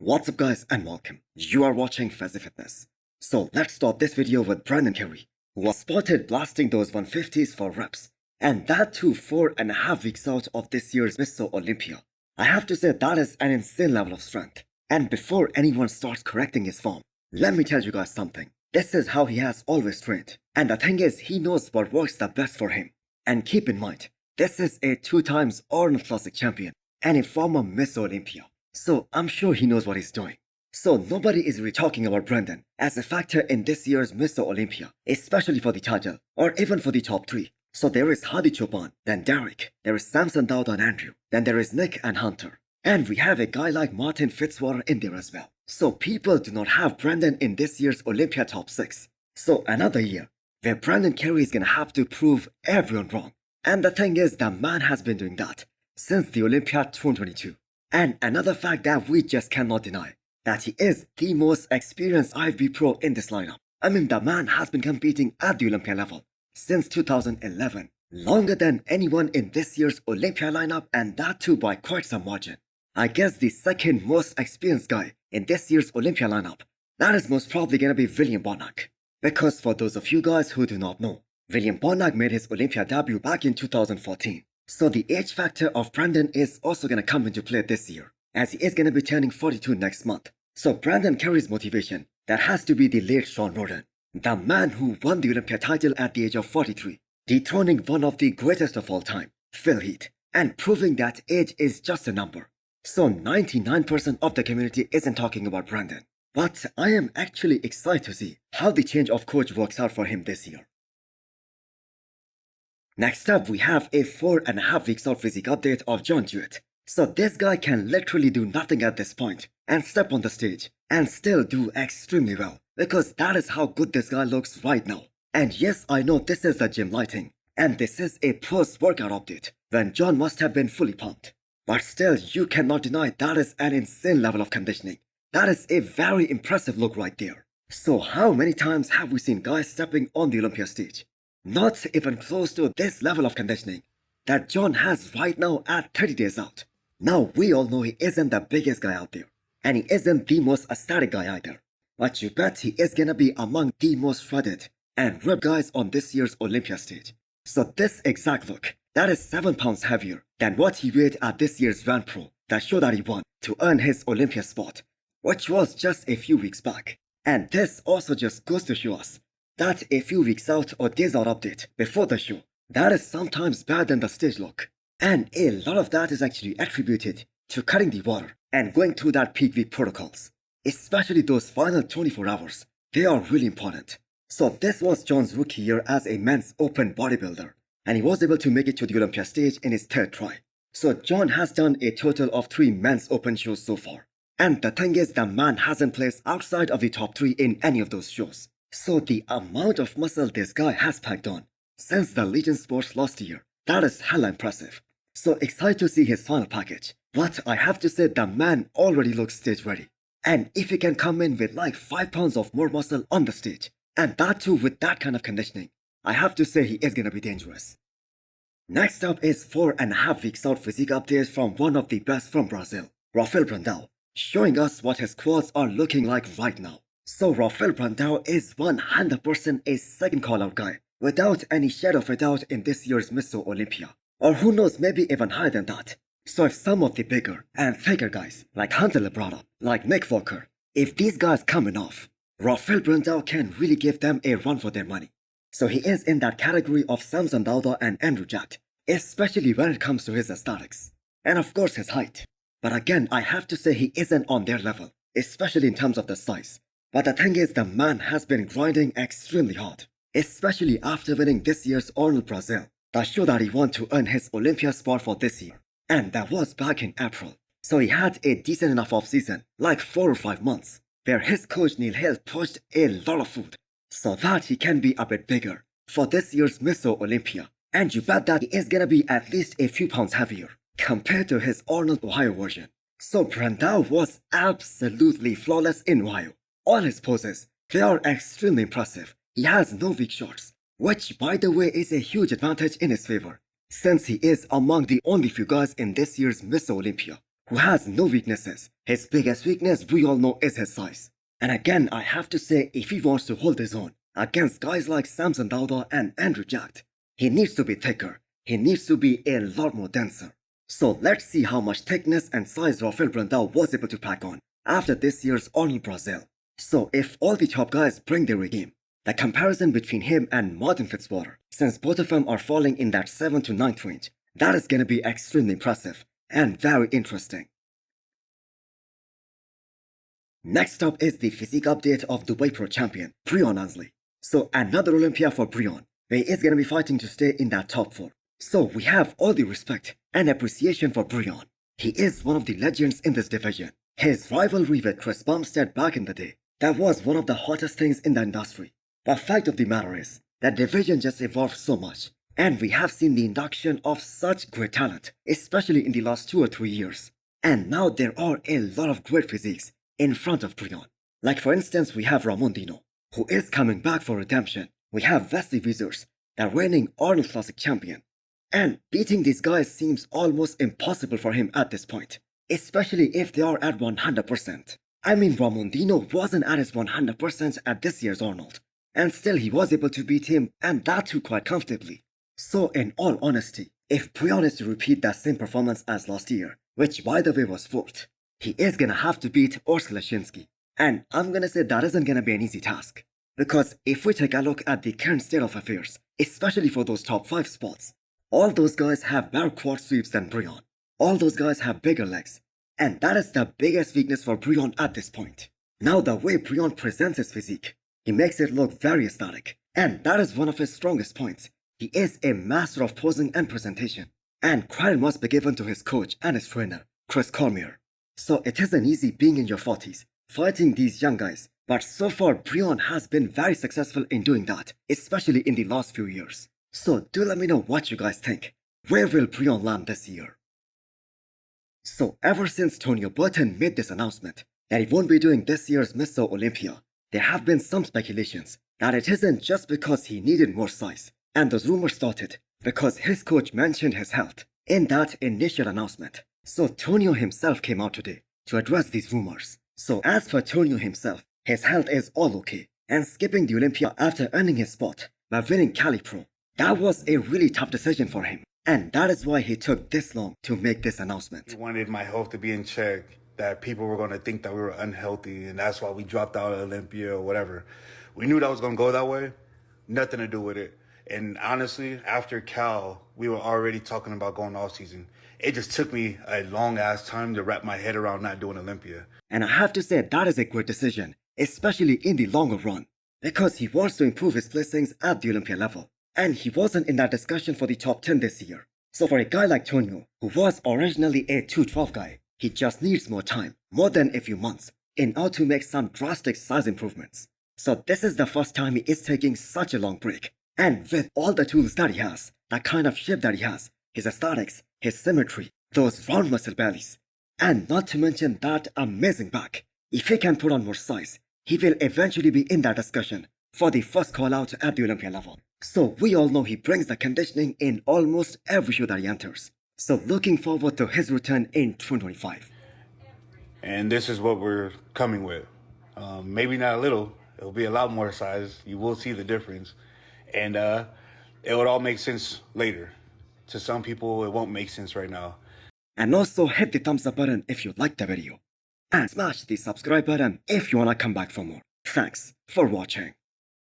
What's up guys and welcome. You are watching Fazi Fitness. So let's start this video with Brandon Carey, who was spotted blasting those 150s for reps. And that too 4.5 weeks out of this year's Mr. Olympia. I have to say that is an insane level of strength. And before anyone starts correcting his form, let me tell you guys something. This is how he has always trained. And the thing is, he knows what works the best for him. And keep in mind, this is a 2 times Arnold Classic champion and a former Miss Olympia. So I'm sure he knows what he's doing. So nobody is really talking about Brandon as a factor in this year's Mr. Olympia, especially for the title, or even for the top 3. So there is Hadi Chopin, then Derek, there is Samson Dowd and Andrew, then there is Nick and Hunter. And we have a guy like Martin Fitzwater in there as well. So people do not have Brandon in this year's Olympia top 6. So another year, where Brandon Carey is gonna have to prove everyone wrong. And the thing is, the man has been doing that since the Olympia 2022. And another fact that we just cannot deny, that he is the most experienced IFB pro in this lineup. I mean, the man has been competing at the Olympia level since 2011, longer than anyone in this year's Olympia lineup, and that too by quite some margin. I guess the second most experienced guy in this year's Olympia lineup, that is most probably gonna be William Bonac. Because for those of you guys who do not know, William Bonac made his Olympia debut back in 2014. So the age factor of Brandon is also gonna come into play this year, as he is gonna be turning 42 next month. So Brandon Carey's motivation, that has to be the late Sean Roden, the man who won the Olympia title at the age of 43, dethroning one of the greatest of all time, Phil Heath, and proving that age is just a number. So 99% of the community isn't talking about Brandon. But I am actually excited to see how the change of coach works out for him this year. Next up, we have a 4.5 weeks out physique update of John Jewett. So this guy can literally do nothing at this point and step on the stage and still do extremely well, because that is how good this guy looks right now. And yes, I know this is the gym lighting and this is a post-workout update when John must have been fully pumped. But still, you cannot deny that is an insane level of conditioning. That is a very impressive look right there. So how many times have we seen guys stepping on the Olympia stage? Not even close to this level of conditioning that John has right now at 30 days out. Now we all know he isn't the biggest guy out there, and he isn't the most aesthetic guy either. But you bet he is gonna be among the most shredded and ripped guys on this year's Olympia stage. So this exact look, that is 7 pounds heavier than what he weighed at this year's Grand Pro, that show that he won to earn his Olympia spot, which was just a few weeks back. And this also just goes to show us that a few weeks out or days out update before the show, that is sometimes better than the stage look. And a lot of that is actually attributed to cutting the water and going through that peak week protocols. Especially those final 24 hours, they are really important. So this was John's rookie year as a men's open bodybuilder, and he was able to make it to the Olympia stage in his 3rd try. So John has done a total of 3 men's open shows so far. And the thing is, the man hasn't placed outside of the top 3 in any of those shows. So the amount of muscle this guy has packed on since the Legion Sports last year, that is hella impressive. So excited to see his final package. But I have to say, the man already looks stage ready. And if he can come in with like 5 pounds of more muscle on the stage, and that too with that kind of conditioning, I have to say he is gonna be dangerous. Next up is 4.5 weeks out physique updates from one of the best from Brazil, Rafael Brandao, showing us what his quads are looking like right now. So Rafael Brandao is 100% a second call-out guy, without any shadow of a doubt in this year's Mr. Olympia. Or who knows, maybe even higher than that. So if some of the bigger and thicker guys, like Hunter Labrada, like Nick Walker, if these guys coming off, Rafael Brandao can really give them a run for their money. So he is in that category of Samson Dowd and Andrew Jack, especially when it comes to his aesthetics. And of course his height. But again, I have to say he isn't on their level, especially in terms of the size. But the thing is, the man has been grinding extremely hard, especially after winning this year's Arnold Brazil, that show that he wanted to earn his Olympia spot for this year. And that was back in April. So he had a decent enough off-season, like 4 or 5 months, where his coach Neil Hill pushed a lot of food, so that he can be a bit bigger for this year's Mr. Olympia. And you bet that he is gonna be at least a few pounds heavier compared to his Arnold Ohio version. So Brandao was absolutely flawless in Ohio. All his poses, they are extremely impressive. He has no weak shots, which by the way is a huge advantage in his favor, since he is among the only few guys in this year's Mr. Olympia who has no weaknesses. His biggest weakness we all know is his size. And again, I have to say, if he wants to hold his own against guys like Samson Dauda and Andrew Jacked, he needs to be thicker. He needs to be a lot more denser. So let's see how much thickness and size Rafael Brandao was able to pack on after this year's Arnold Brazil. So if all the top guys bring their game, the comparison between him and Martin Fitzwater, since both of them are falling in that 7th to 9th range, that is going to be extremely impressive and very interesting. Next up is the physique update of Dubai Pro champion, Breon Ansley. So another Olympia for Breon, where he is going to be fighting to stay in that top 4. So we have all the respect and appreciation for Breon. He is one of the legends in this division. His rivalry with Chris Bumstead back in the day, that was one of the hottest things in the industry. The fact of the matter is, that division just evolved so much, and we have seen the induction of such great talent, especially in the last 2 or 3 years. And now there are a lot of great physiques in front of Breon. Like for instance, we have Ramon Dino, who is coming back for redemption. We have Wesley Vizers, the reigning Arnold Classic champion. And beating these guys seems almost impossible for him at this point, especially if they are at 100%. I mean, Ramon Dino wasn't at his 100% at this year's Arnold, and still he was able to beat him, and that too quite comfortably. So in all honesty, if Breon is to repeat that same performance as last year, which by the way was 4th, he is gonna have to beat Orsk Lashinsky. And I'm gonna say that isn't gonna be an easy task. Because if we take a look at the current state of affairs, especially for those top 5 spots, all those guys have better quad sweeps than Breon. All those guys have bigger legs. And that is the biggest weakness for Breon at this point. Now the way Breon presents his physique, he makes it look very aesthetic. And that is one of his strongest points. He is a master of posing and presentation. And credit must be given to his coach and his trainer, Chris Cormier. So it isn't easy being in your 40s, fighting these young guys. But so far, Breon has been very successful in doing that, especially in the last few years. So do let me know what you guys think. Where will Breon land this year? So ever since Tonio Burton made this announcement that he won't be doing this year's Mr. Olympia, there have been some speculations that it isn't just because he needed more size. And those rumors started because his coach mentioned his health in that initial announcement. So Tonio himself came out today to address these rumors. So as for Tonio himself, his health is all okay, and skipping the Olympia after earning his spot by winning Cali Pro, that was a really tough decision for him. And that is why he took this long to make this announcement. We wanted my health to be in check, that people were going to think that we were unhealthy, and that's why we dropped out of Olympia or whatever. We knew that was going to go that way, nothing to do with it. And honestly, after Cal, we were already talking about going off season. It just took me a long ass time to wrap my head around not doing Olympia. And I have to say that is a great decision, especially in the longer run, because he wants to improve his placings at the Olympia level. And he wasn't in that discussion for the top 10 this year. So for a guy like Tonio, who was originally a 212 guy, he just needs more time, more than a few months, in order to make some drastic size improvements. So this is the first time he is taking such a long break. And with all the tools that he has, the kind of shape that he has, his aesthetics, his symmetry, those round muscle bellies, and not to mention that amazing back, if he can put on more size, he will eventually be in that discussion for the first call out at the Olympia level. So we all know he brings the conditioning in almost every show that he enters. So looking forward to his return in 2025. And this is what we're coming with. Maybe not a little, it'll be a lot more size. You will see the difference. And it would all make sense later. To some people, it won't make sense right now. And also hit the thumbs up button if you liked the video. And smash the subscribe button if you wanna come back for more. Thanks for watching.